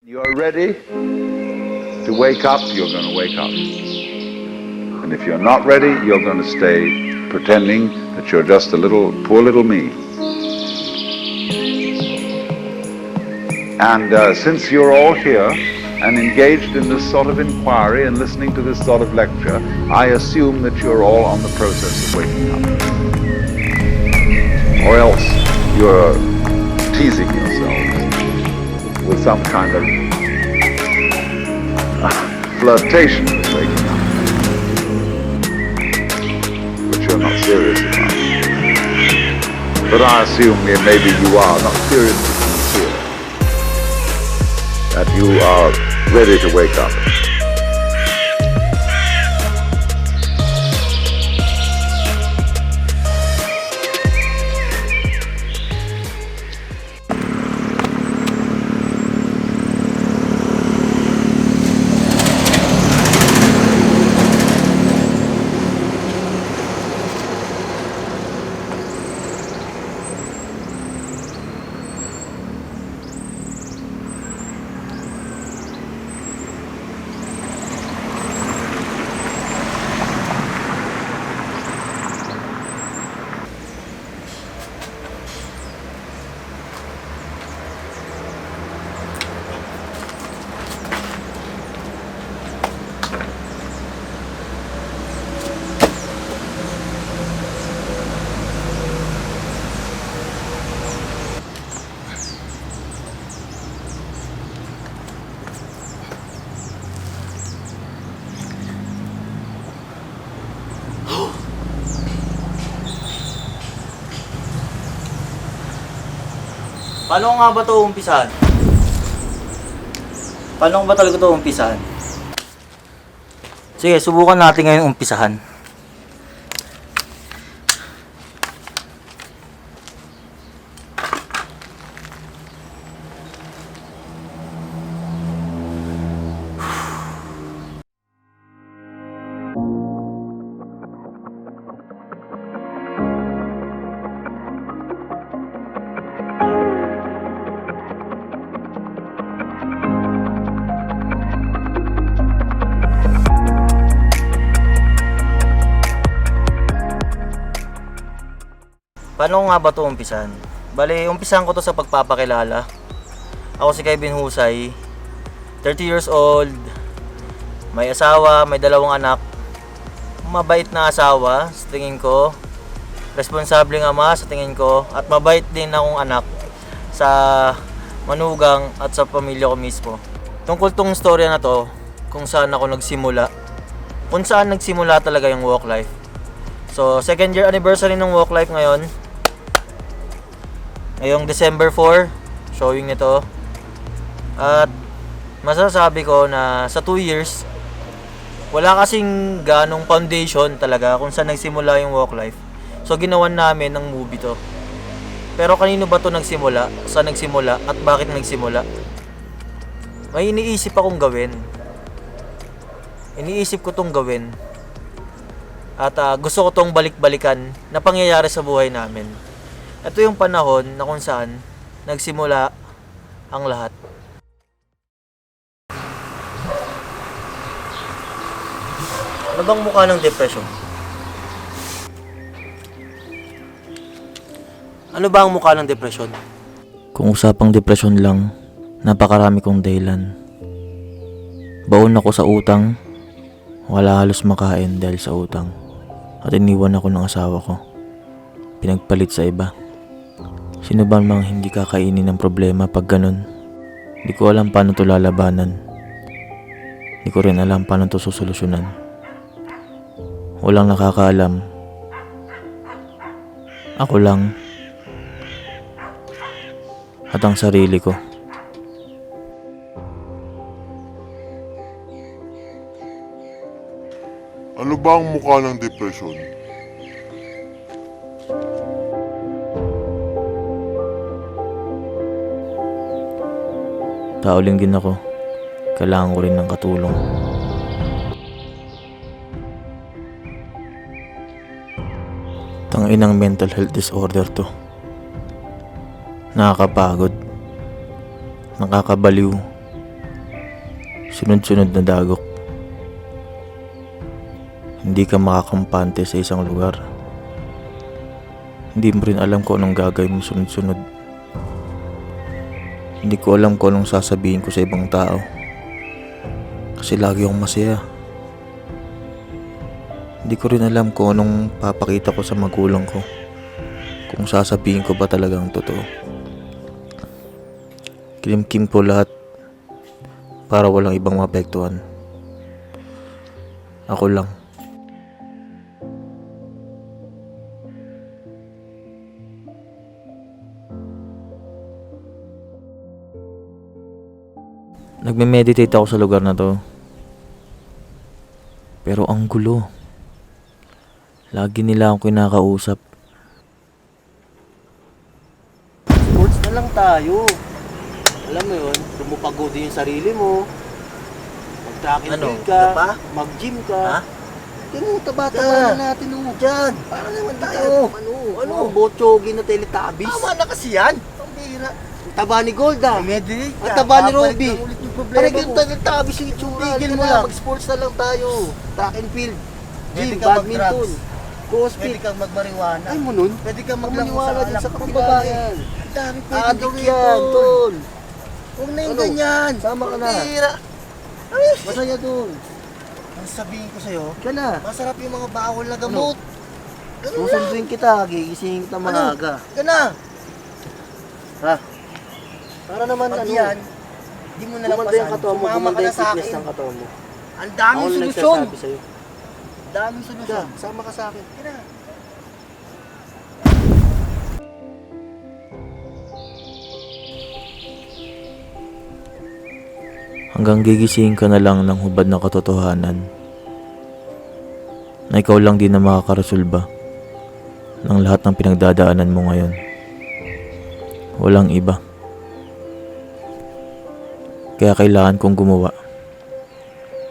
You're ready to wake up, you're going to wake up. And if you're not ready, you're going to stay pretending that you're just a little, poor little me. And since you're all here and engaged in this sort of inquiry and listening to this sort of lecture, I assume that you're all on the process of waking up. Or else you're teasing yourselves with some kind of flirtation with waking up, which you're not serious about. But I assume maybe you are not seriously sincere, that you are ready to wake up. Paano nga ba ito umpisahan? Paano ba talaga ito umpisahan? Sige, subukan natin ngayon umpisahan. Paano nga ba ito umpisahan? Bale, umpisahan ko to sa pagpapakilala. Ako si Kevin Husay, 30 years old, may asawa, may 2 anak, mabait na asawa sa tingin ko, responsableng ama sa tingin ko, at mabait din akong anak sa manugang at sa pamilya ko mismo. Tungkol tong storya na to, kung saan ako nagsimula, kung saan nagsimula talaga yung walk life. So, 2nd year anniversary ng walk life ngayon. Ngayong December 4, showing nito. At masasabi ko na sa 2 years, wala kasing ganong foundation talaga kung saan nagsimula yung walk life. So ginawan namin ng movie to. Pero kanino ba to nagsimula? Saan nagsimula? At bakit nagsimula? May iniisip akong gawin. Iniisip ko tong gawin. At gusto ko tong balik-balikan na pangyayari sa buhay namin. Ito yung panahon na kung saan nagsimula ang lahat. Ano bang mukha ng depression? Ano ba ang mukha ng depression? Kung usapang depression lang, napakarami kong dahilan. Baon ako sa utang, wala halos makain dahil sa utang. At iniwan ako ng asawa ko. Pinagpalit sa iba. Sino ba mang hindi kakainin ng problema pag ganun? Di ko alam paano to lalabanan. Di ko rin alam paano to susolusyonan. Walang nakakaalam. Ako lang. At ang sarili ko. Ano ba ang mukha ng depression? Tao lang din ako. Kailangan ko rin ng katulong. Tanginang mental health disorder to. Nakakapagod, nakakabaliw, Sunod-sunod na dagok. Hindi ka makakampante sa isang lugar. Hindi mo rin alam kung anong gagawin mo sunod-sunod. Hindi ko alam kung anong sasabihin ko sa ibang tao. Kasi lagi akong masaya. Hindi ko rin alam kung anong papakita ko sa magulang ko. Kung sasabihin ko ba talagang totoo. Kilimkim ko lahat para walang ibang maapektuhan. Ako lang. Nagme-meditate ako sa lugar na to. Pero ang gulo. Lagi nila akong kinakausap. Sports na lang tayo. Alam mo yun, lumupagod din yung sarili mo. Mag-track and Ano? field ka, Taba? mag-gym Ha? ka. Tingnan mo, taba-taba Diyan. na natin oh. Diyan. Para naman tayo. Ano? Ano? Mga botchogi na Teletubbies. Tama na kasi yan. Ang bihira. Ang taba ni Golda. Meditate Ang taba ni Robby. ulit yung Parang problema yung mo. Teletubbies yung itsura. Tigil Halika mo na, lang. mag-sports na lang tayo. Track and field. Pwede Gym, ka badminton. mag-drugs. Crossfit. kang magmariwana. Ay mo nun? Pwede kang Ang maglaro maniwala sa din alak sa ng kapibayan. Ang dami pwedeng Adik gawin yan, doon. tol. Huwag na yung Ano? ganyan. Sama ka na. Tira. Masaya dun. Ang sabihin ko sa'yo, Ka na. masarap yung mga bawal na gamot. Ganun lang. Susunduin kita, gigising kita maaga. Ka na. Ha? Para naman Pag ano, yan, di mo na lang gumanda yung pasan. katawan mo, Sumama gumanda ka na yung sa fitness akin. ng katawan mo. Ang daming Ako na solusyon. nagsasabi sa'yo. Daming Ka, solusyon. sama ka sa akin. Kaya na. Hanggang gigising ka na lang ng hubad na katotohanan na ikaw lang din na makakaresolba ng lahat ng pinagdadaanan mo ngayon. Walang iba. Kaya kailangan kong gumawa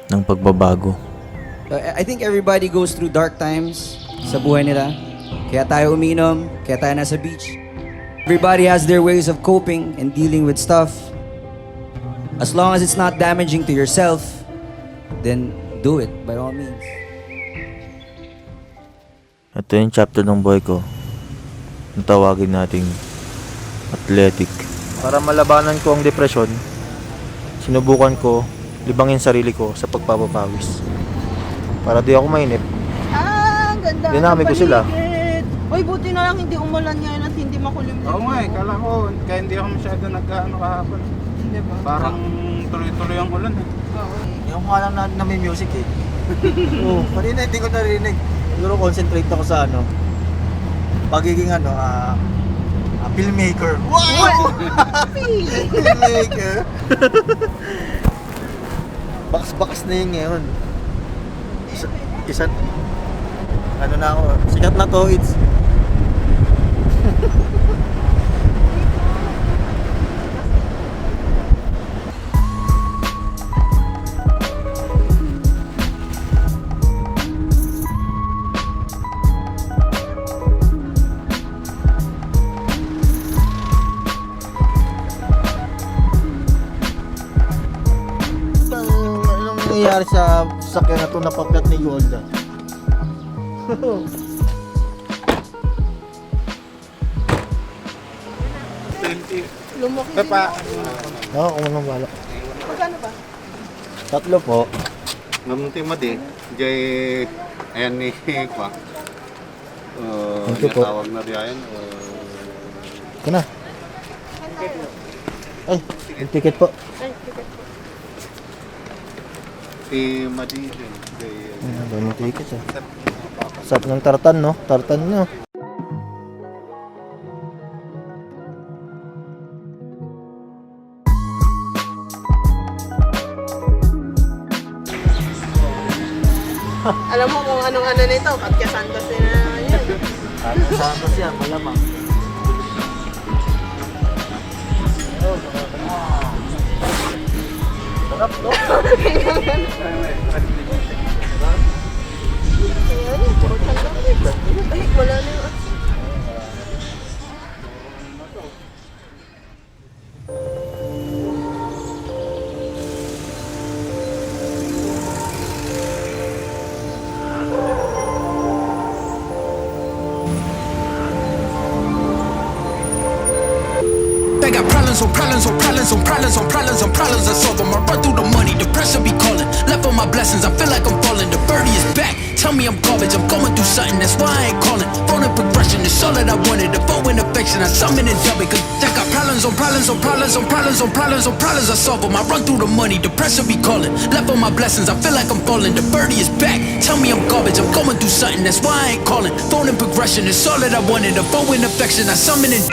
ng pagbabago. I think everybody goes through dark times sa buhay nila. Kaya tayo uminom, kaya tayo nasa beach. Everybody has their ways of coping and dealing with stuff. As long as it's not damaging to yourself, then do it by all means. Ito yung chapter ng buhay ko. Ang tawagin nating athletic. Para malabanan ko ang depresyon, sinubukan ko libangin sarili ko sa pagpapapawis. Para di ako mainip. Ah, ang ganda. Dinami ko sila. Uy, buti na lang hindi umulan ngayon at hindi makulimlim. Oo nga kala ko, kaya hindi ako masyado nag-ano kahapon. Di ba? Parang tuloy-tuloy ang ulan eh. Oo. Yung nga lang na may music eh. Oo, kanina hindi ko narinig. Siguro concentrate ako sa ano, pagiging ano, filmmaker. Wow! Filmmaker? Bakas-bakas na yun ngayon. Isa, ano na ako, sikat na to, it's anong nangyayari sa sakyan na to na paplat ni Golda? Lumaki Pa, Oo, kung anong bala. Magkano ba? Tatlo po. namunti mo din. Jay, ayan ni Kwa. Thank you po. Tawag na diyan. Ito na. Ay, yung ticket po. Si Madi din. Ang daming ticket eh. Sarap ng tartan, no? Tartan nyo. Alam mo kung anong ano nito, Katyasandas na naman yan. Ano santos yan, malamang. Sarap, no? Ayan, puro sandas. Ay, wala na yung... problems on problems on problems on problems on problems on problems I solve them. I run through the money, the pressure be calling. Left on my blessings, I feel like I'm falling. The birdie is back, tell me I'm garbage. I'm going through something, that's why I ain't calling. Phone and progression is all that I wanted. The phone and affection, I summon and dub it. Cause I got problems on problems on problems on problems on problems on problems I solve them. I run through the money, the pressure be calling. Left on my blessings, I feel like I'm falling. The birdie is back, tell me I'm garbage. I'm going through something, that's why I ain't calling. Phone and progression is all that I wanted. The phone and affection, I summon and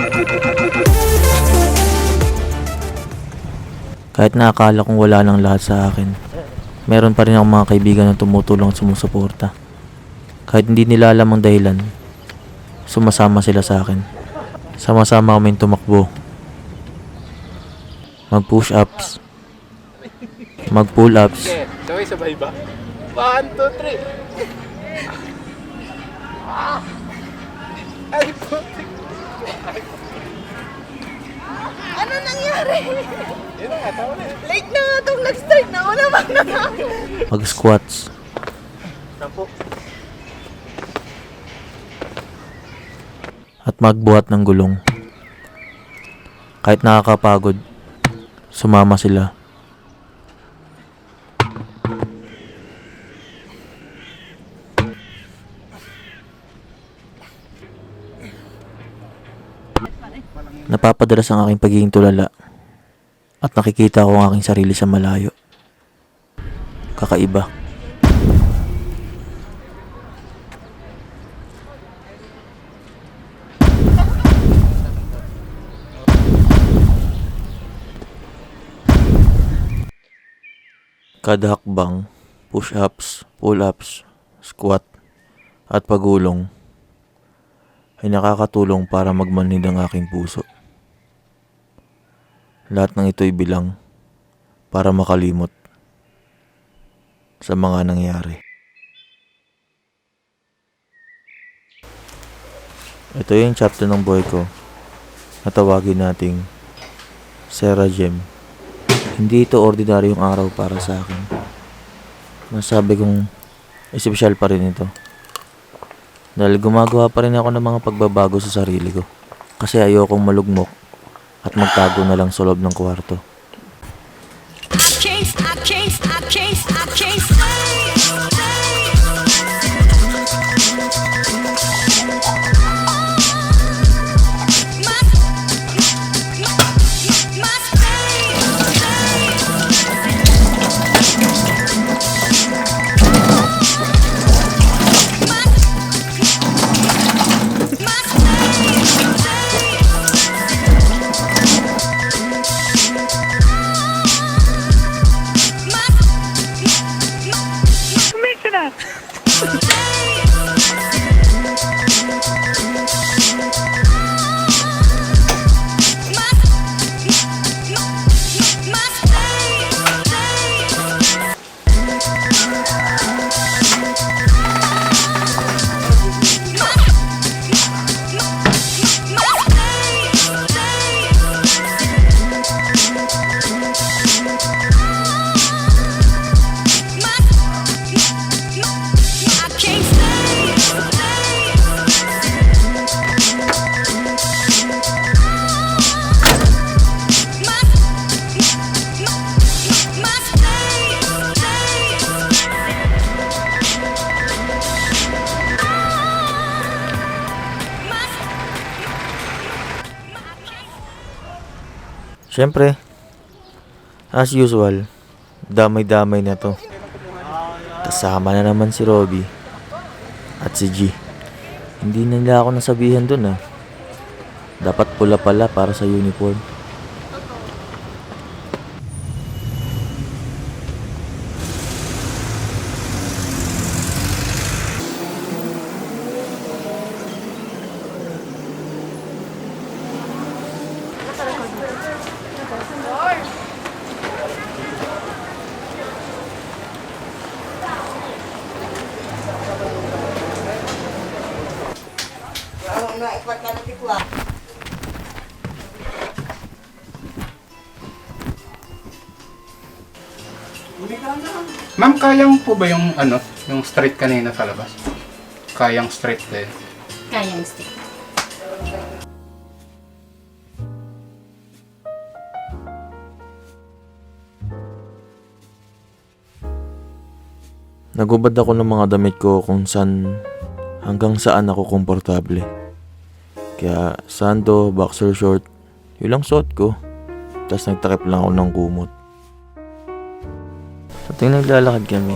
Kahit na akala kong wala nang lahat sa akin, meron pa rin akong mga kaibigan na tumutulong at sumusuporta. Kahit hindi nila alam ang dahilan, sumasama sila sa akin. Sama-sama kaming tumakbo. Mag-push-ups. Mag-pull-ups. Sabay-sabay ba? 1, 2, 3. Ay, putik. Ano nangyari? Late na nga itong nag-start na. Wala bang nangyari? Mag-squats. At magbuhat ng gulong. Kahit nakakapagod, sumama sila. Napapadalas ang aking pagiging tulala at nakikita ko ang aking sarili sa malayo. Kakaiba. Kada hakbang, push-ups, pull-ups, squat, at pagulong ay nakakatulong para magmanhid ang aking puso. Lahat ng ito'y bilang para makalimot sa mga nangyari. Ito yung chapter ng buhay ko na tawagin nating Sarah Gem. Hindi ito ordinaryong araw para sa akin. Masabi kong espesyal pa rin ito. Dahil gumagawa pa rin ako ng mga pagbabago sa sarili ko. Kasi ayokong malugmok at magtago na lang sa loob ng kwarto. Siyempre, as usual, damay-damay na to. Kasama na naman si Robby at si G. Hindi na nila ako nasabihan dun ah. Dapat pula pala para sa uniform. Ma'am, kayang po ba yung yung straight kanina sa labas? Kayang straight din. Kayang stick. Nagubad ako ng mga damit ko hanggang saan ako komportable. Kaya sando, boxer short, yun lang suot ko. Tapos nagtakip lang ako ng kumot. So tuwing naglalakad kami,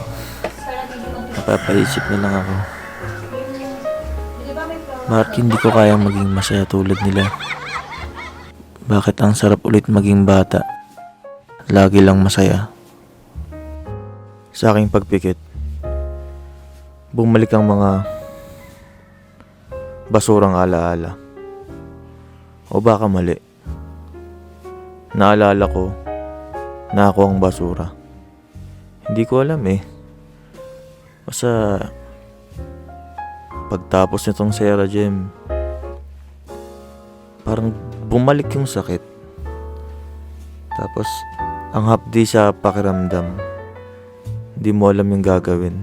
napapaisip na lang ako. Bakit hindi ko kayang maging masaya tulad nila? Bakit ang sarap ulit maging bata? Lagi lang masaya. Sa aking pagpikit, bumalik ang mga basurang alaala. O baka mali. Naalala ko na ako ang basura. Hindi ko alam eh. Basta pagtapos nitong Sierra Gem, parang bumalik yung sakit. Tapos ang hapdi sa pakiramdam. Hindi mo alam yung gagawin.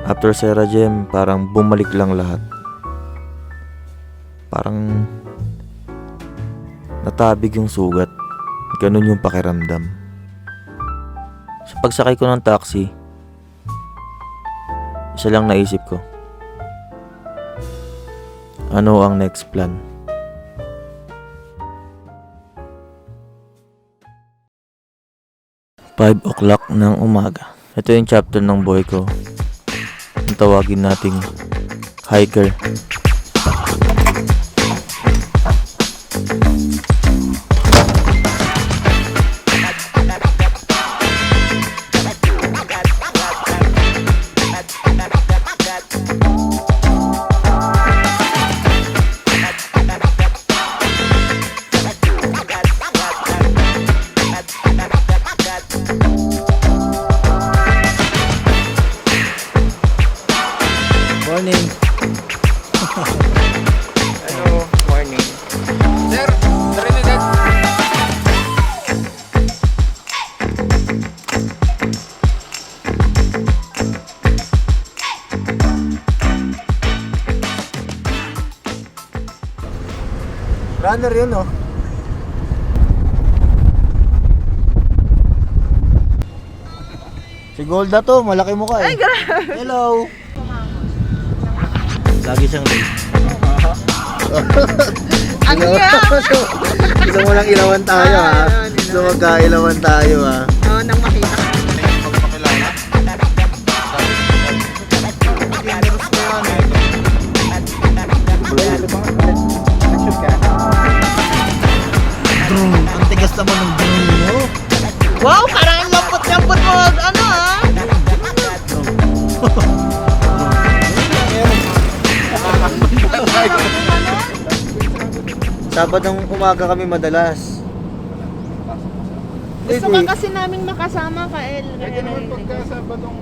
After Sierra Gem, parang bumalik lang lahat. Parang natabig yung sugat. Ganun yung pakiramdam. Sa pagsakay ko ng taxi, isa lang naisip ko. Ano ang next plan? Five o'clock ng umaga. Ito yung chapter ng buhay ko. Ang tawagin nating hiker. Morning. Hello, morning. Sir, Trinidad. Runner yun, oh. Si Golda to, malaki mo ka eh. Ay, grabe. Hello. Lagi siyang late. Ang yeah. Gusto mo lang ilawan tayo, ha? Gusto mo magkailawan tayo, ha? Oo, nang makita. Ang tigas naman ng drone mo. Wow, parang ang lambot-lambot mo. Ano ah? Sabadong umaga kami madalas. Gusto ka kasi naming makasama ka, El. Sabadong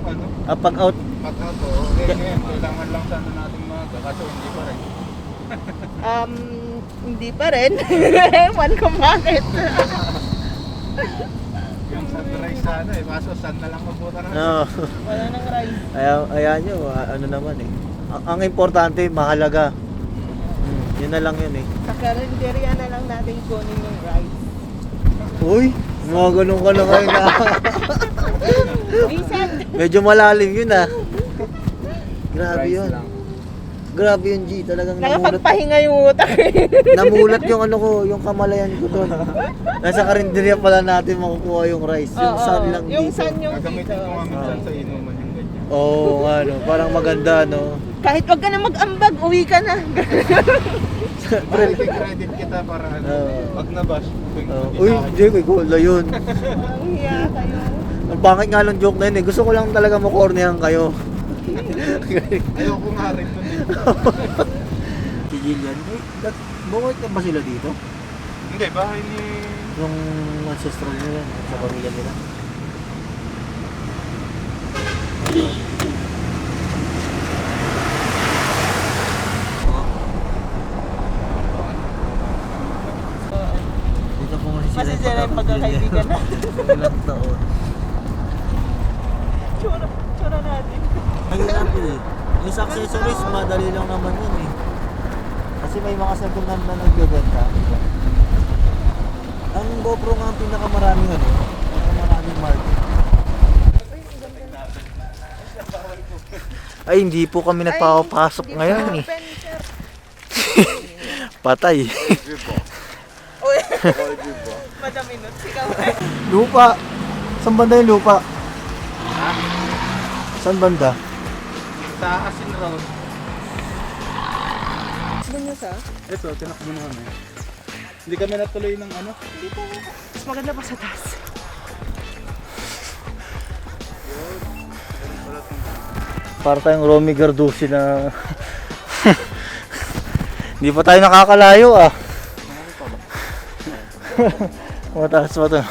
Pag out, pag-auto, ngayon, kailangan lang sana natin kaso hindi pa rin. Hindi pa rin. Ewan ko bakit. Yung sunrise sana eh, kaso sun na lang mabuta na. no. Wala nang rice. Ayan nyo, ano naman eh. Ang importante, mahalaga. Yun na lang yun eh. Sa karinderya na lang natin kunin yung rice. Uy, mga ganun ka na ngayon na. Minsan. Medyo malalim yun ah. Grabe Rice yun. lang. Grabe yun, G. Talagang namulat. Nakapagpahinga yung utak. Namulat yung ano ko, yung kamalayan ko doon. Nasa karinderya pala natin makukuha yung rice. Yung Oo, sun lang yung dito. sun yung dito. Gagamitin ko nga minsan sa inuman yung ganyan. Oo, ano, parang maganda, no? Kahit wag ka na mag-ambag, uwi ka na. Credit kita para ano, Oo. pag nabash, Uy, Jay, may gola yun. Ang hiya kayo. Ang pangit nga ng joke na yun eh. Gusto ko lang talaga makornehan kayo. ayoko nga rin nun eh. Si Jillian, bukod na ba sila dito? Hindi, bahay ni... Yung ancestral nila, sa pamilya nila. Dito po kasi Kasi sila yung pagkakaibigan na. Ilang taon. Tsura natin. Mahirap eh. Yung sa accessories, madali lang naman yun eh. Kasi may mga second hand na nagbebenta. Ang GoPro nga ang pinakamaraming ano, pinakamaraming market. Ay, hindi po kami nagpapasok ngayon eh. Open, sir. Patay. Uy. Madam Inot, ikaw. Lupa. Saan banda yung lupa? Saan banda? Sa Asin Road. Gusto niyo sa? Ito, tinakbo na kami. Hindi kami natuloy ng ano. Hindi po. Mas maganda pa sa taas. Para tayong Romy Gardusi na hindi pa tayo nakakalayo ah. Mataas pa to.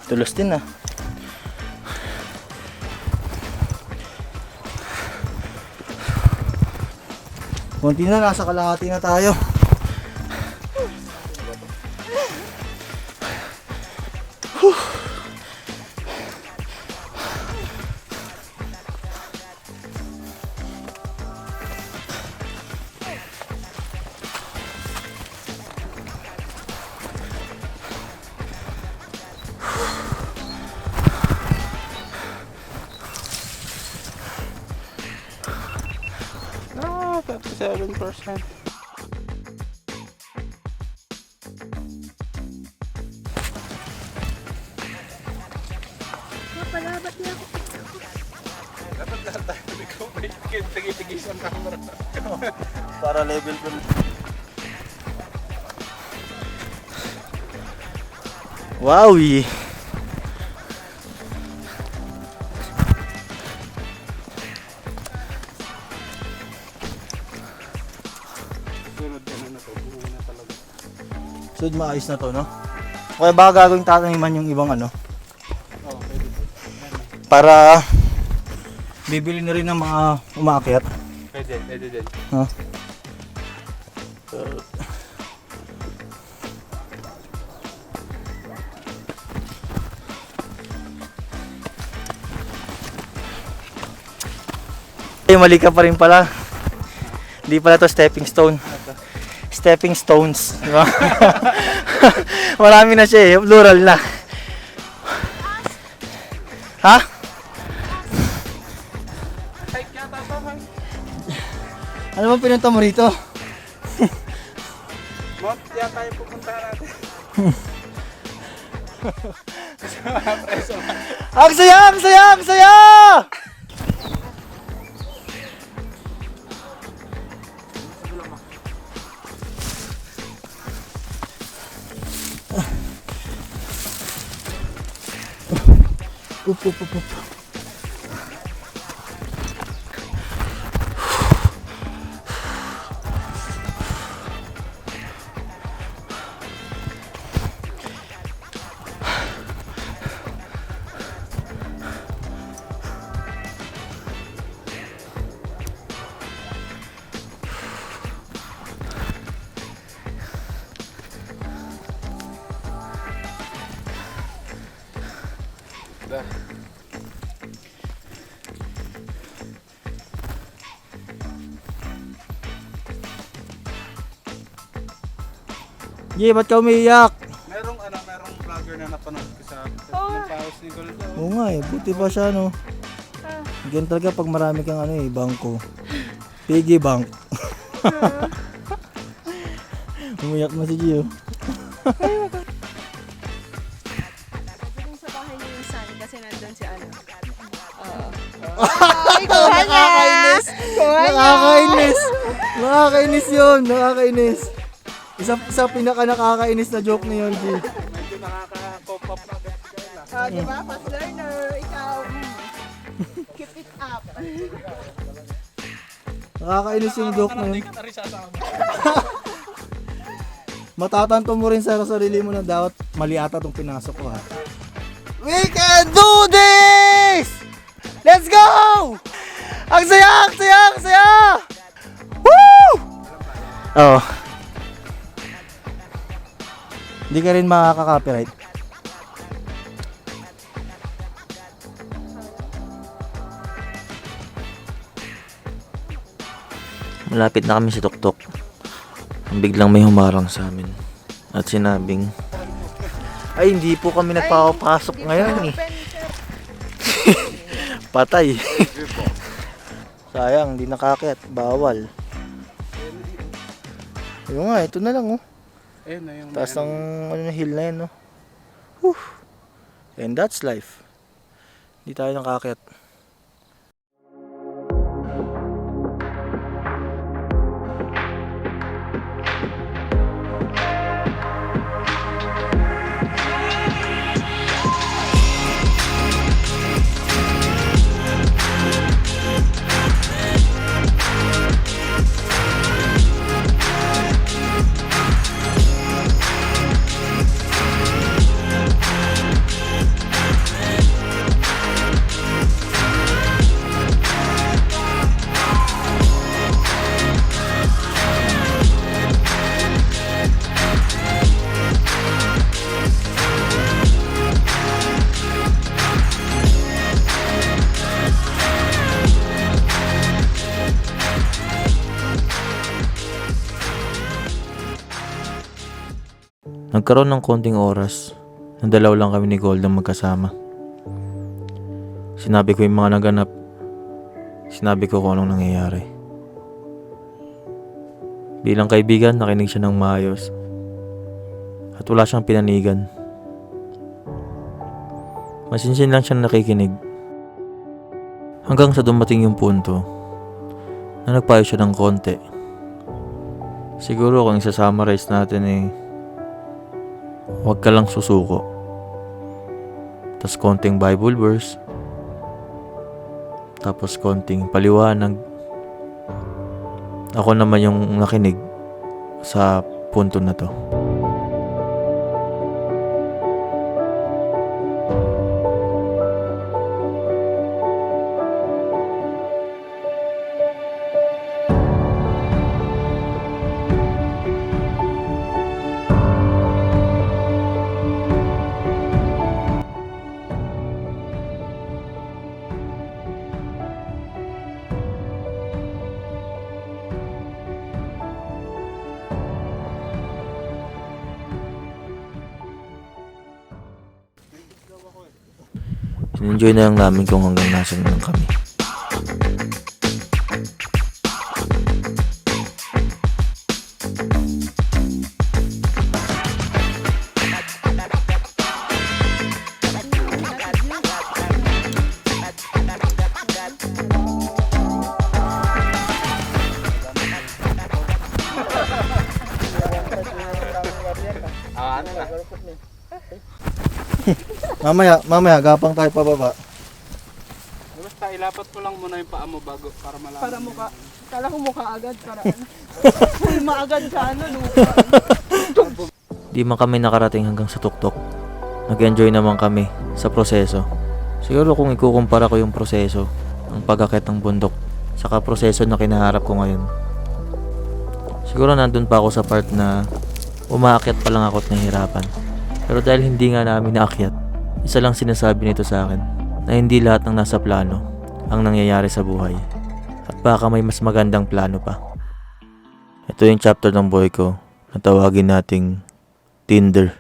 Tulos din ah. Kunti na, nasa kalahati na tayo. No, 57%. Napalabat niya ako. Para level ko. Wow! Sunod maayos na to, no? Kaya baka gagawing tataniman yung ibang ano? Para bibili na rin ng mga umaakyat. Pwede din. Ha? Ay, mali ka pa rin pala. Hindi pala to stepping stone. Stepping stones. Di ba? Marami na siya eh. Plural na. Ha? Ano bang pinunta mo rito? Mount yata yung pupuntahan natin. Ang saya! Ang saya! Ang saya! Up. Ye, ba't ka umiiyak? Merong vlogger na napanood ko sa Oo. ng paus ni Goldo. Oo nga eh, buti pa siya no. Ganyan talaga pag marami kang ano eh, bangko. Piggy bank. Umiyak na si Gio. Pwedeng sa bahay niyo yung sun kasi nandun si ano. Ay, kuha niya! Nakakainis! Kuha niya! Nakakainis! Nakakainis yun! Nakakainis! Isa pinaka nakakainis na joke na yun, G. Medyo nakaka-pop up na guys. Ah, di ba? Fast learner, ikaw. Keep it up. Nakakainis yung joke na yun. Matatanto mo rin sa sarili mo na dapat mali ata itong pinasok ko ha. We can do this! Let's go! Ang saya! Ang saya! Ang saya! Woo! Oo. Hindi ka rin makaka-copyright. Malapit na kami sa tuktok. Biglang may humarang sa amin. At sinabing, ay, hindi po kami nagpapasok ngayon eh. Patay. Sayang, hindi nakakit. Bawal. Ayun nga, ito na lang oh. Ayun na yung Taas ng hill na yan, no? Whew. And that's life. Hindi tayo nakakit. Nagkaroon ng konting oras na dalaw lang kami ni Gold ang magkasama. Sinabi ko yung mga naganap. Sinabi ko kung anong nangyayari. Bilang kaibigan, nakinig siya ng maayos. At wala siyang pinanigan. Masinsin lang siyang nakikinig. Hanggang sa dumating yung punto na nagpayo siya ng konti. Siguro kung isa-summarize natin huwag ka lang susuko. Tapos konting Bible verse. Tapos konting paliwanag. Ako naman yung nakinig sa punto na to. Enjoy na lang namin kung hanggang nasan lang kami. Mamaya, gapang tayo pababa. Basta ilapat mo lang muna yung paa mo bago para malaman. Para mukha. Kala ko mukha agad. Para ano. Full maagad ka ano. Di man kami nakarating hanggang sa tuktok. Nag-enjoy naman kami sa proseso. Siguro kung ikukumpara ko yung proseso, ang pag-akit ng bundok, saka proseso na kinaharap ko ngayon. Siguro nandun pa ako sa part na umaakyat pa lang ako at nahihirapan. Pero dahil hindi nga namin naakyat, isa lang sinasabi nito sa akin, na hindi lahat ng nasa plano ang nangyayari sa buhay. At baka may mas magandang plano pa. Ito yung chapter ng buhay ko na tawagin nating Tinder.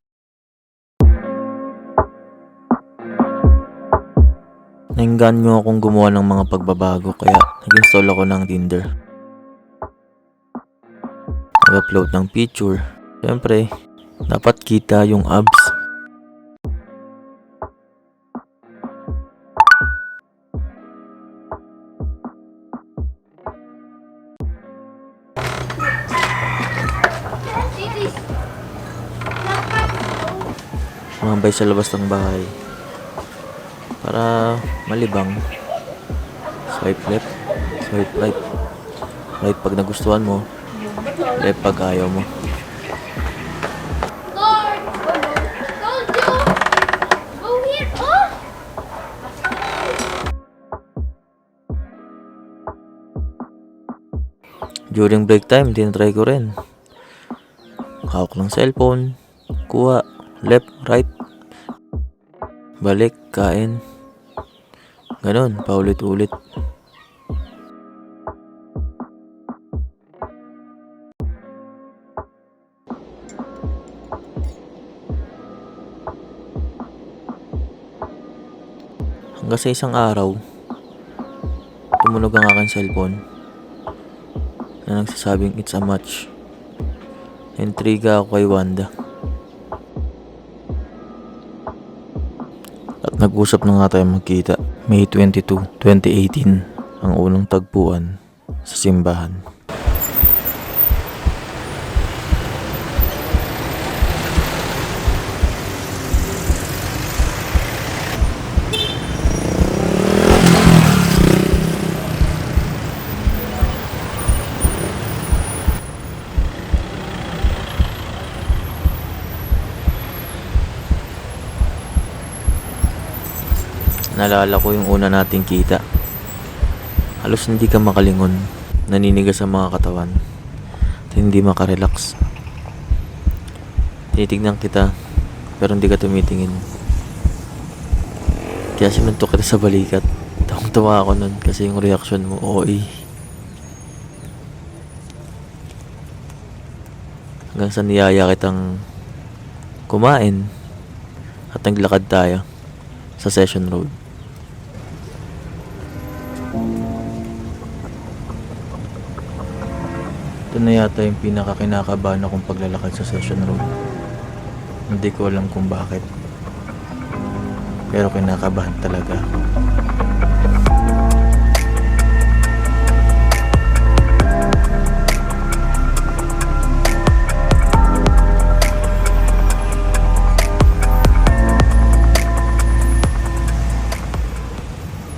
Nainganyo akong gumawa ng mga pagbabago kaya nag-install ako ng Tinder. Nag-upload ng picture. Siyempre, dapat kita yung abs. Sumambay sa labas ng bahay para malibang. Swipe left, swipe right. Right pag nagustuhan mo, left pag ayaw mo. During break time, tinatry ko rin. Hawak ng cellphone, kuha, left, right, balik, kain. Ganon, paulit-ulit. Hanggang sa isang araw, tumunog ang aking cellphone na nagsasabing it's a match. Intriga ako kay Wanda. At nag-usap na nga tayo magkita. May 22, 2018 ang unang tagpuan sa simbahan. Naalala ko yung una nating kita. Halos hindi ka makalingon. Naninigas ang mga katawan. At hindi makarelax. Tinitignan kita, pero hindi ka tumitingin. Kaya sinuntok kita sa balikat. Tawang-tawa ako nun kasi yung reaction mo, OA. Hanggang sa niyaya kitang kumain at naglakad tayo sa Session Road. Ito na yata yung pinakakinakabahan akong paglalakad sa Session Road. Hindi ko alam kung bakit. Pero kinakabahan talaga ako.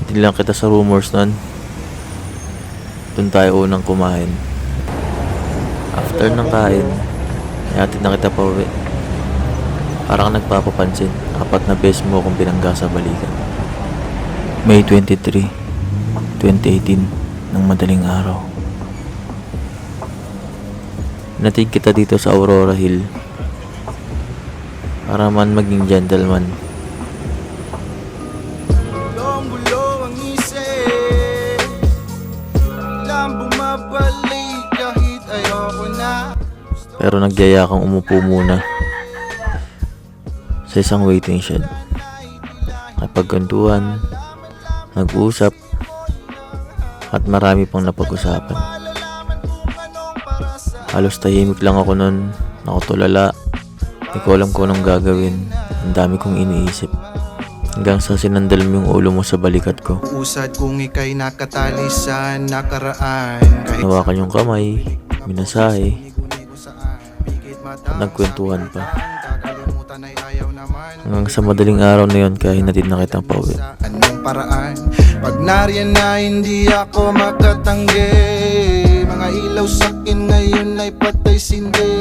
Hindi lang kita sa rumors nun. Doon tayo unang kumain. After ng kain, ihatid na kita pa uwi. Parang nagpapapansin, 4 na beses mo akong binangga sa balikan. May 23, 2018 ng madaling araw. Natig kita dito sa Aurora Hill para man maging gentleman. Pero nagyaya kang umupo muna sa isang waiting shed. Napagkwentuhan, nag-uusap, at marami pang napag-usapan. Halos tahimik lang ako nun, nakatulala. Hindi ko alam kung anong gagawin. Ang dami kong iniisip. Hanggang sa sinandal mo yung ulo mo sa balikat ko. Usad kung ika'y nakatali sa nakaraan. Nawakan yung kamay, minasahe, nagkwentuhan pa. Hanggang sa madaling araw na yun, kaya hinatid na kitang pauwi. Anong paraan? Pag nariyan na hindi ako makatanggi. Mga ilaw sa'kin ngayon ay patay sindi.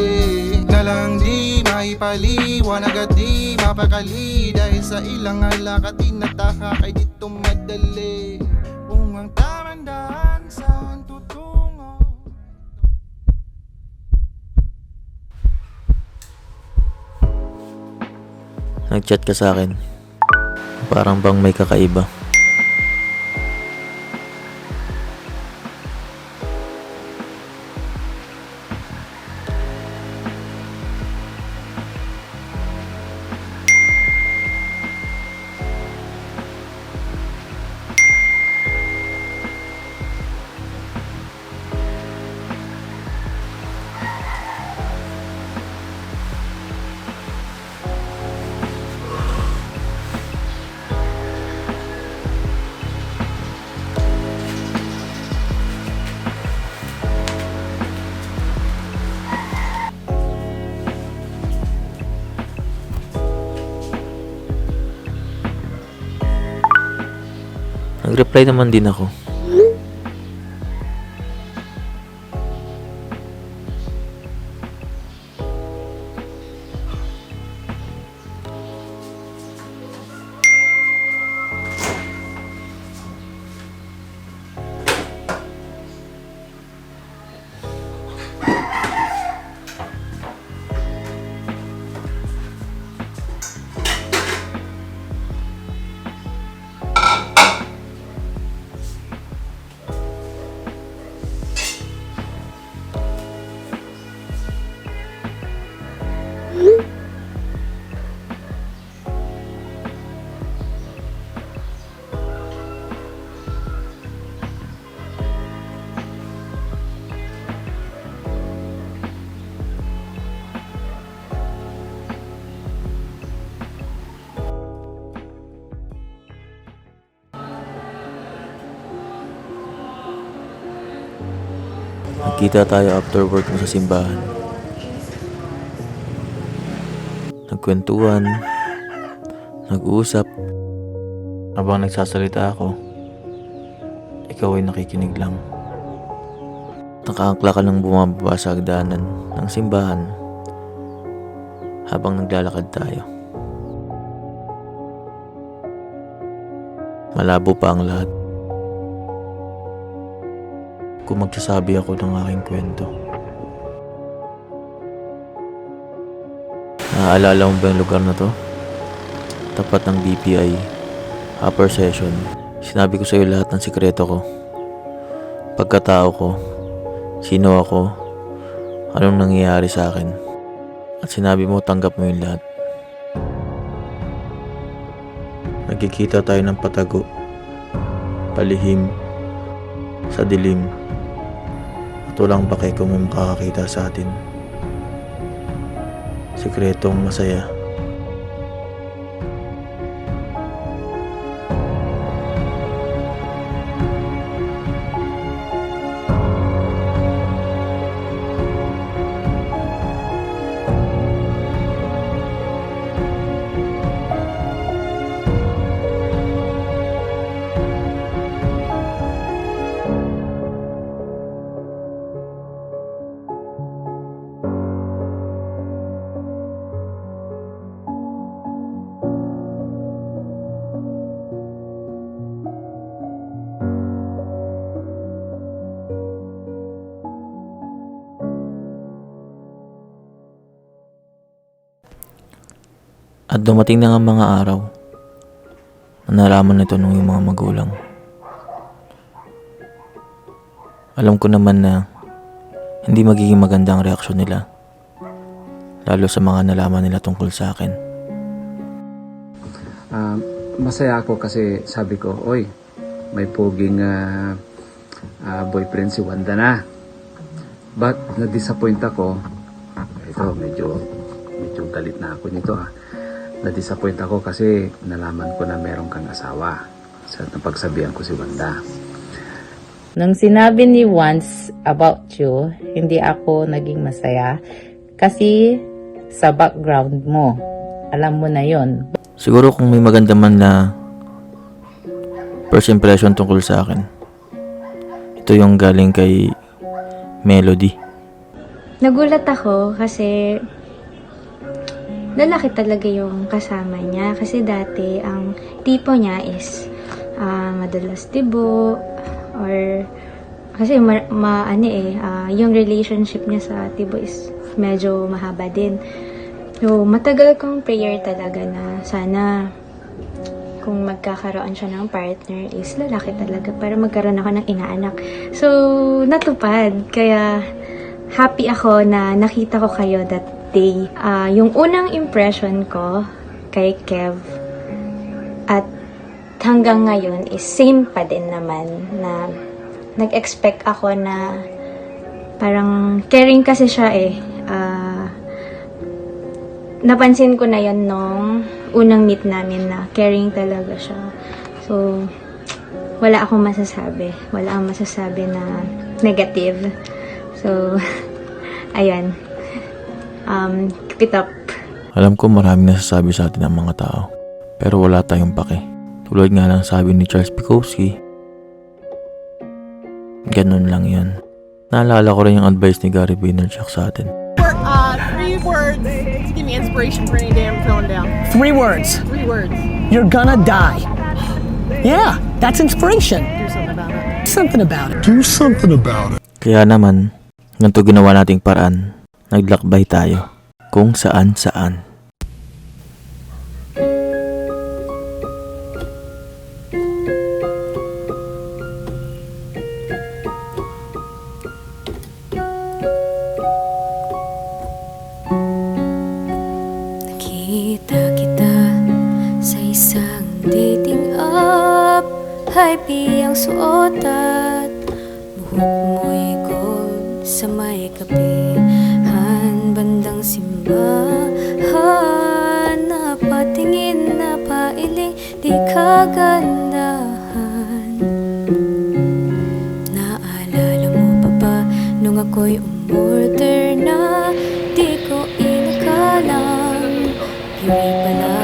Na lang di maipaliwanag at di mapakali. Dahil sa ilang alak at inataka kay dito madali. Kung ang tamang daan saan tutungo. Nag-chat ka sa akin. Parang bang may kakaiba. Nag-reply naman din ako. Nagkita tayo after work mo sa simbahan. Nagkwentuhan, nag-uusap. Habang nagsasalita ako, ikaw ay nakikinig lang. Nakaangkla ka lang bumababa sa hagdanan ng simbahan habang naglalakad tayo. Malabo pa ang lahat. Kung magsasabi ako ng aking kwento. Naaalala mo ba yung lugar na to? Tapat ng DPI, upper session. Sinabi ko sa iyo lahat ng sikreto ko. Pagkatao ko, sino ako, anong nangyayari sa akin. At sinabi mo tanggap mo yung lahat. Nagkikita tayo ng patago, palihim, sa dilim. At walang pake kung may makakakita sa atin. Sikretong masaya. At dumating na nga mga araw na nalaman nito ng yung mga magulang. Alam ko naman na hindi magiging maganda ang reaksyon nila, lalo sa mga nalaman nila tungkol sa akin. Masaya ako kasi sabi ko, oy, may poging boyfriend si Wanda na. But na-disappoint ako. Ito, medyo galit na ako nito Na-disappoint ako kasi nalaman ko na meron kang asawa. Sa napagsabihan ko si Wanda. Nung sinabi ni Once about you, hindi ako naging masaya kasi sa background mo. Alam mo na yon. Siguro kung may maganda man na first impression tungkol sa akin, ito yung galing kay Melody. Nagulat ako kasi lalaki talaga yung kasama niya. Kasi dati, ang tipo niya is madalas tibo or kasi yung relationship niya sa tibo is medyo mahaba din. So, matagal kong prayer talaga na sana kung magkakaroon siya ng partner is lalaki talaga para magkaroon ako ng inaanak. So, natupad. Kaya, happy ako na nakita ko kayo that day. Yung unang impression ko kay Kev at hanggang ngayon is same pa din naman na nag-expect ako na parang caring kasi siya napansin ko na yon nung unang meet namin na caring talaga siya. So, wala akong masasabi. Wala akong masasabi na negative. So, ayan. Keep it up. Alam ko maraming nasasabi sa atin ang mga tao, pero wala tayong pake. Tulad nga lang sabi ni Charles Bukowski, ganun lang yun. Naalala ko rin yung advice ni Gary Vaynerchuk sa atin. 3 words to give me inspiration for any day I'm feeling down. 3 words. 3 words. You're gonna die. Yeah, that's inspiration. Do something about it. Something about it. Do something about it. Kaya naman, ganito ginawa nating paraan. Naglakbay tayo kung saan-saan. Nakita kita sa isang dating app. High ang suot at buhok mo'y gold sa may kape. Bandang simbahan, napatingin, napailing, di kagandahan. Naalala mo pa ba nung Nung ako'y umorder na, di ko inakalang beauty pala.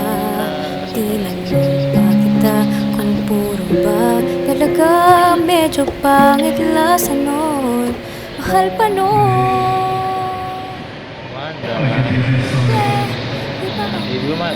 Tinanong pa kita kung puro ba talaga. Medyo pangit lasa nun, mahal pa nun. Hindi ko man.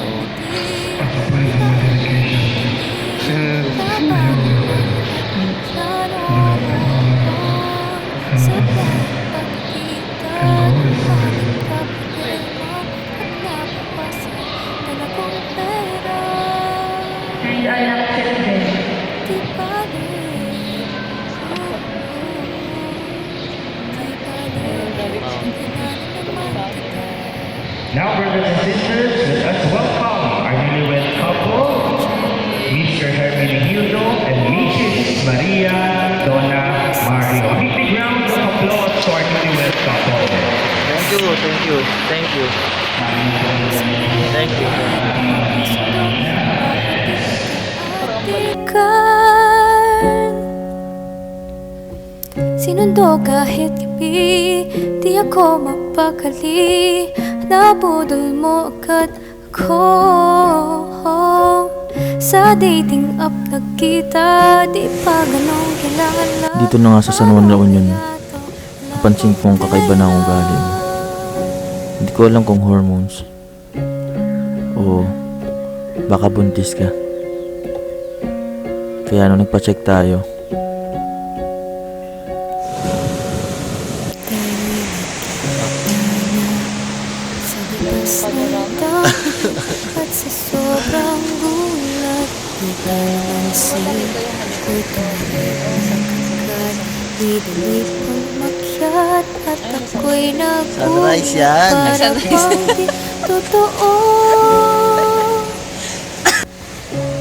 Now, brothers and sisters, let us welcome our newlywed couple, Mr. Hermenegildo and Mrs. Maria Donna Mario. A big round of applause to our newlywed couple. Thank you. Sinundo kahit gabi, di ako mapakali. Nabudol mo agad ako. Sa dating app nagkita, di pa ganong kilala. Dito na nga sa San Juan, La Union, napansin kong kakaiba na ang ugali mo. Hindi ko alam kung hormones o baka buntis ka. Kaya nung nagpa-check tayo, at sa sobrang gulat, di ka napansin. Ako'y tumalit agad, idali pang makyat. At ako'y nagulat, para bang di totoo.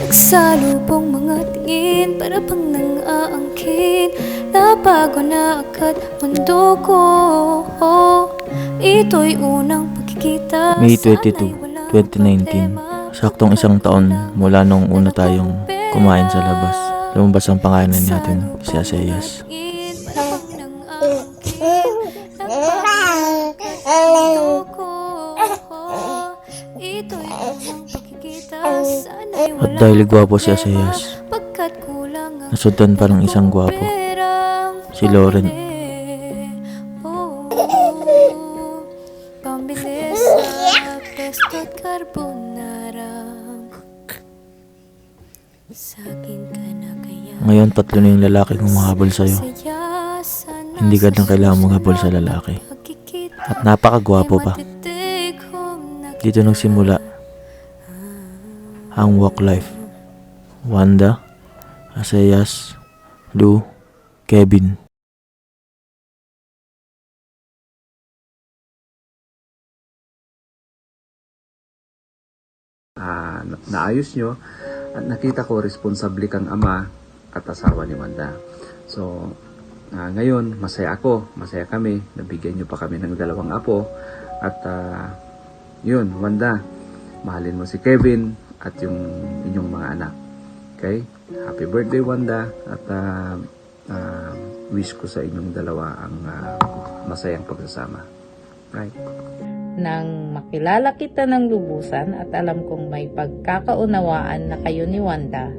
Nagsalubong mga tingin, para bang nang-aangkin. Nabago na agad mundo ko. Ito'y unang pagkikita. May 22, 2019, saktong isang taon mula nung una tayong kumain sa labas. Lumabas ang pangalan natin, si Asayas. At dahil gwapo si Asayas, nasundan pa ng isang gwapo, si Lauren. Pambilis sa pesto't carbonara. Sa'kin ka na kaya. Ngayon, tatlo na yung lalaking humahabol sa'yo. Hindi ka na kailangan maghabol sa lalaki. At napakagwapo pa. Dito nagsimula ang walk life. Wanda, Asayas, Lou, Kevin. Naayos nyo at nakita ko responsable kang ama at asawa ni Wanda. So, ngayon, masaya ako, masaya kami, nabigyan nyo pa kami ng 2 apo at yun, Wanda, mahalin mo si Kevin at yung inyong mga anak. Okay? Happy birthday, Wanda, at wish ko sa inyong 2 ang masayang pagsasama. Right? Nang makilala kita ng lubusan at alam kong may pagkakaunawaan na kayo ni Wanda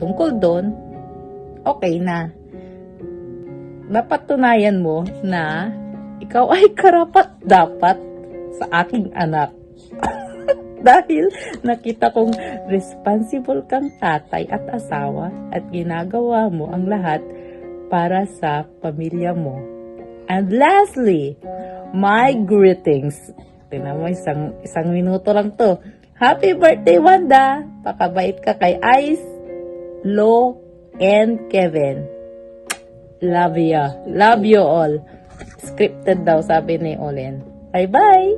tungkol doon, okay na. Napatunayan mo na ikaw ay karapat-dapat sa aking anak. Dahil nakita kong responsible kang tatay at asawa at ginagawa mo ang lahat para sa pamilya mo. And lastly, my greetings. Tingnan mo, isang minuto lang to. Happy birthday, Wanda! Pakabait ka kay Ice, Lo, and Kevin. Love ya. Love you all. Scripted daw, sabi ni Olen. Bye-bye!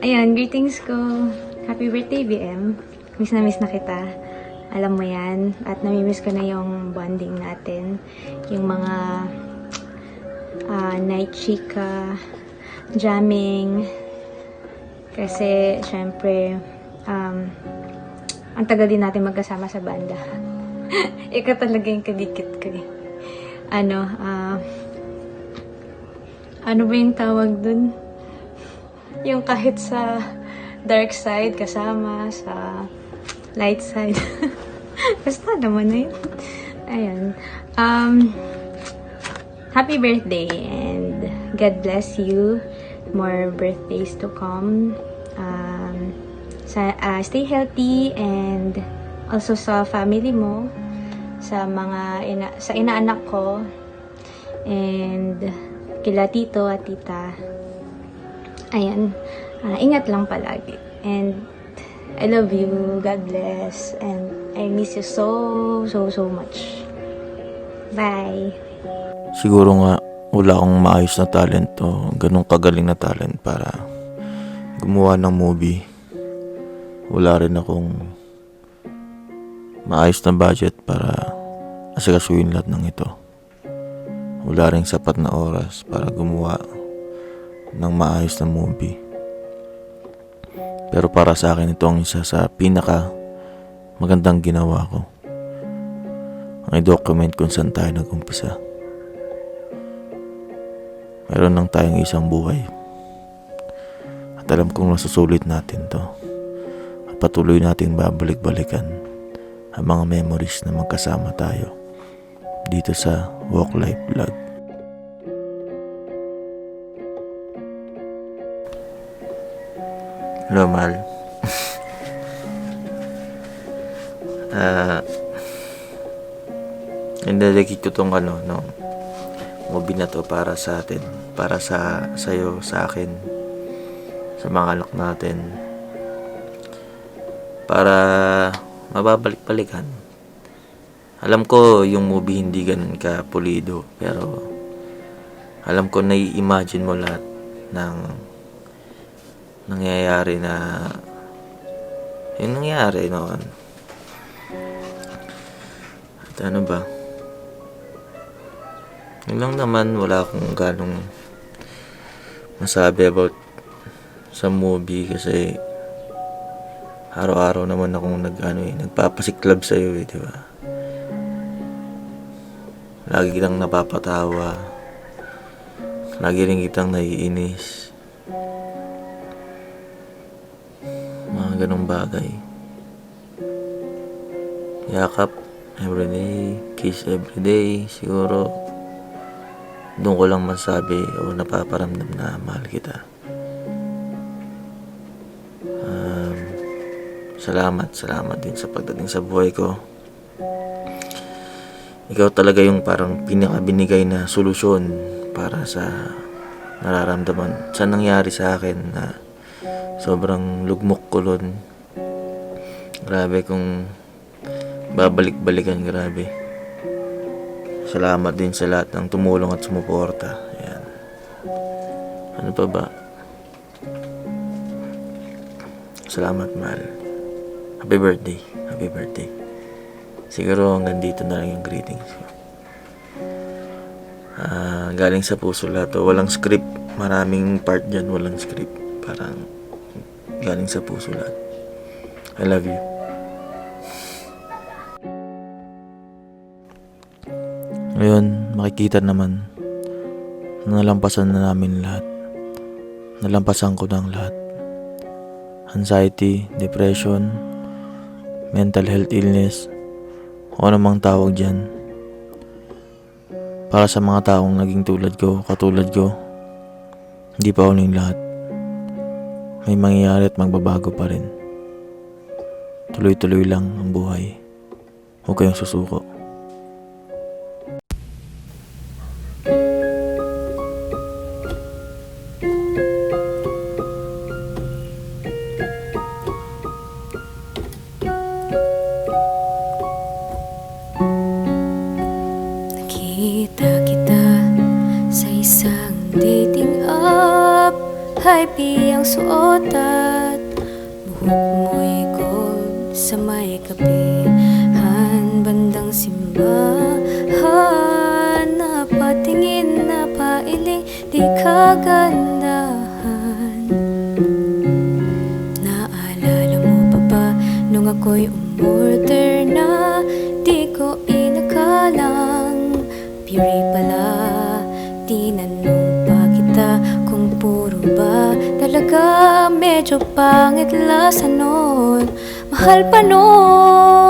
Ayan, greetings ko. Happy birthday, BM. Miss na kita. Alam mo yan. At namimiss ko na yung bonding natin. Yung mga night chika, jamming. Kasi, syempre, ang tagal din natin magkasama sa banda. Ikaw talaga yung kadikit ko eh. ano ba yung tawag dun? Yung kahit sa dark side kasama, sa light side. Basta naman na yun. Ayun. Happy birthday and God bless you. More birthdays to come. Stay healthy and also sa family mo, sa mga sa inaanak ko, and kila tito at tita. Ayan. Ingat lang palagi. And I love you. God bless. And I miss you so much. Bye. Siguro nga, wala akong maayos na talent o ganun kagaling na talent para gumawa ng movie. Wala rin akong maayos na budget para asikasuhin lahat ng ito. Wala rin sapat na oras para gumawa ng maayos na movie. Pero para sa akin ito ang isa sa pinaka magandang ginawa ko. Ang i-document kung saan tayo nag-umpisa. Meron lang tayong isang buhay. At alam kong nasusulit natin to. At patuloy natin babalik-balikan ang mga memories na magkasama tayo dito sa Walk Life Vlog. Hello, mahal. Nandadagit ko tong movie na to para sa atin, para sa sayo, sa akin, sa mga anak natin, para mababalik-balikan. Alam ko yung movie hindi ganun ka pulido, pero alam ko nai-imagine mo lahat ng nangyayari na yung nangyari noon. At ano ba? Yun lang naman, wala akong ganong masabi about sa movie kasi araw-araw naman akong nagpapasiklab sa'yo di ba? Lagi kitang napapatawa, lagi rin kitang naiinis, mga ganong bagay. Yakap everyday, kiss everyday, siguro doon ko lang masabi o napaparamdam na mahal kita. Salamat din sa pagdating sa buhay ko. Ikaw talaga yung parang pinakabinigay na solusyon para sa nararamdaman, sa nangyari sa akin na sobrang lugmok ko nun. Grabe kung babalik-balikan, grabe. Salamat din sa lahat ng tumulong at sumuporta. Ayan. Ano pa ba? Salamat, mahal. Happy birthday. Happy birthday. Siguro hanggang dito na lang yung greetings ko. Galing sa puso lahat. Walang script. Maraming part dyan. Walang script. Parang galing sa puso lahat. I love you. Ngayon, makikita naman na nalampasan na namin lahat. Nalampasan ko ng lahat. Anxiety, depression, mental health illness, o anumang tawag dyan. Para sa mga taong naging katulad ko, hindi pa huling lahat. May mangyayari at magbabago pa rin. Tuloy-tuloy lang ang buhay. Huwag kayong susuko. Kita sa isang dating app, hype ang suot at buhok mo'y gold sa may kapihan, bandang simbahan, napatingin, napailing, di kagandahan. Naalala mo pa ba nung ako'y umorder na di ko inakalang puri pala, tinanong pa kita Talaga medyo pangit lasa nun. Mahal pa nun.